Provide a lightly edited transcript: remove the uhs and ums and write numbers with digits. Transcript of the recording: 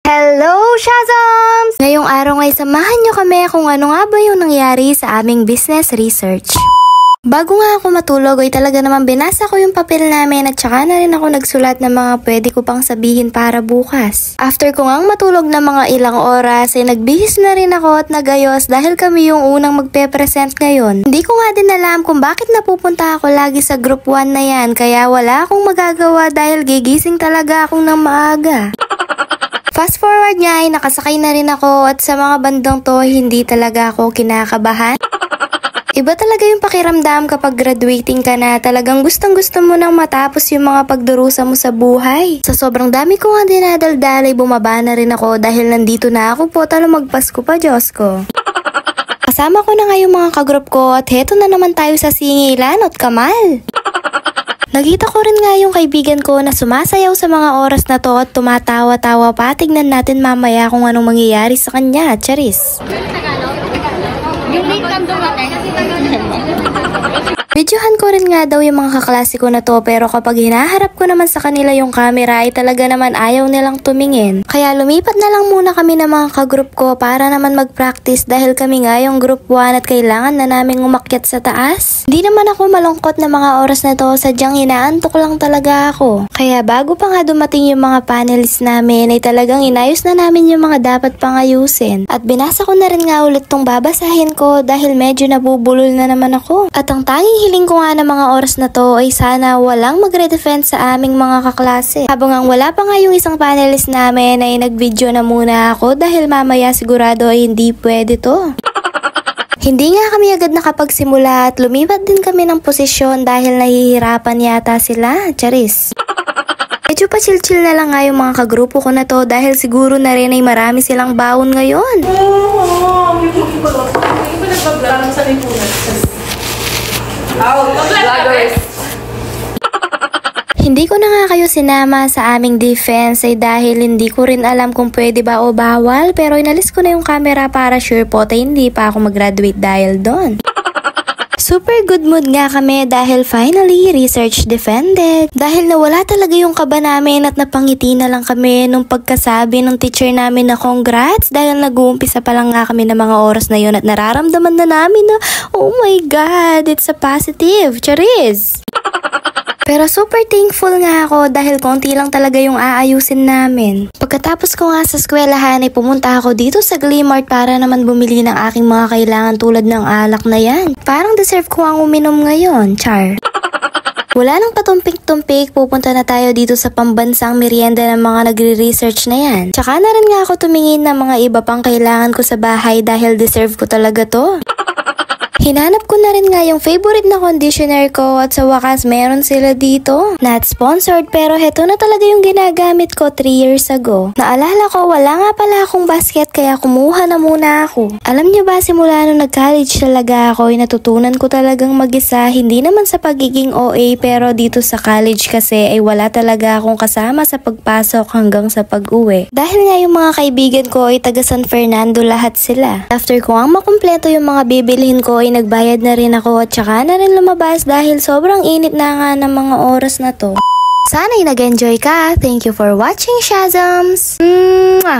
Hello, Shazams! Ngayong araw ay samahan nyo kami kung ano nga ba yung nangyari sa aming business research. Bago nga ako matulog ay talaga naman binasa ko yung papel namin at saka na rin ako nagsulat ng mga pwede ko pang sabihin para bukas. After ko ngang matulog na mga ilang oras ay nagbihis na rin ako at nagayos dahil kami yung unang magpe-present ngayon. Hindi ko nga din alam kung bakit napupunta ako lagi sa group 1 na yan kaya wala akong magagawa dahil gigising talaga akong ng maaga. Fast forward nga ay nakasakay na rin ako at sa mga bandang to hindi talaga ako kinakabahan. Iba talaga yung pakiramdam kapag graduating ka na, talagang gustong-gusto mo nang matapos yung mga pagdurusa mo sa buhay. Sa sobrang dami ko nga dinadaldal ay bumaba na rin ako dahil nandito na ako po, talo magpasko pa, Diyos ko. Kasama ko na nga yung mga kagroup ko at heto na naman tayo sa Singilan at Kamal. Nakita ko rin nga yung kaibigan ko na sumasayaw sa mga oras na to at tumatawa-tawa pa. Tignan natin mamaya kung anong mangyayari sa kanya, Charis. Yung late cam dumating kasi Videohan ko rin nga daw yung mga kaklase ko na to pero kapag hinaharap ko naman sa kanila yung camera ay talaga naman ayaw nilang tumingin. Kaya lumipat na lang muna kami ng mga kagroup ko para naman mag-practice dahil kami nga yung group 1 at kailangan na naming umakyat sa taas. Hindi naman ako malungkot na mga oras na to, sadyang inaantok lang talaga ako. Kaya bago pa nga dumating yung mga panelists namin ay talagang inayos na namin yung mga dapat pang ayusin. At binasa ko na rin nga ulit tong babasahin ko dahil medyo nabubulol na naman ako. At ang tanging hiling ko nga ng mga oras na to ay sana walang magre-defend sa aming mga kaklase. Habang ang wala pa nga yung isang panelist namin ay nag-video na muna ako dahil mamaya sigurado ay hindi pwede to. Hindi nga kami agad nakapagsimula at lumipat din kami ng posisyon dahil nahihirapan yata sila, Charis. Medyo pa chill-chill na lang nga yung mga kagrupo ko na to dahil siguro na rin ay marami silang baon ngayon. Hindi ko na nga kayo sinama sa aming defense ay dahil hindi ko rin alam kung pwede ba o bawal pero inalis ko na yung camera para sure po tayo hindi pa ako mag-graduate dahil doon. Super good mood nga kami dahil finally research defended. Dahil nawala talaga yung kaba namin at napangiti na lang kami nung pagkasabi ng teacher namin na congrats dahil nag-uumpisa pa lang nga kami ng mga oras na yun at nararamdaman na namin na oh my god, it's a positive, Charis! Pero super thankful nga ako dahil konti lang talaga yung aayusin namin. Pagkatapos ko nga sa eskwelahan ay pumunta ako dito sa Glimart para naman bumili ng aking mga kailangan tulad ng alak na yan. Parang deserve ko ang uminom ngayon, char. Wala nang patumpik-tumpik, pupunta na tayo dito sa pambansang merienda ng mga nagre-research na yan. Tsaka na rin nga ako tumingin ng mga iba pang kailangan ko sa bahay dahil deserve ko talaga to. Hinanap ko na rin nga yung favorite na conditioner ko at sa wakas meron sila dito. Not sponsored pero heto na talaga yung ginagamit ko 3 years ago. Naalala ko wala nga pala akong basket kaya kumuha na muna ako. Alam niyo ba simula nung nag-college talaga ako ay natutunan ko talagang mag-isa, hindi naman sa pagiging OA pero dito sa college kasi ay wala talaga akong kasama sa pagpasok hanggang sa pag-uwi. Dahil nga yung mga kaibigan ko ay taga San Fernando lahat sila. After ko ang makumpleto yung mga bibilhin ko ay nagbayad na rin ako at saka na rin lumabas dahil sobrang init na nga ng mga oras na to. Sana'y nag-enjoy ka. Thank you for watching, Shazams! Mwah!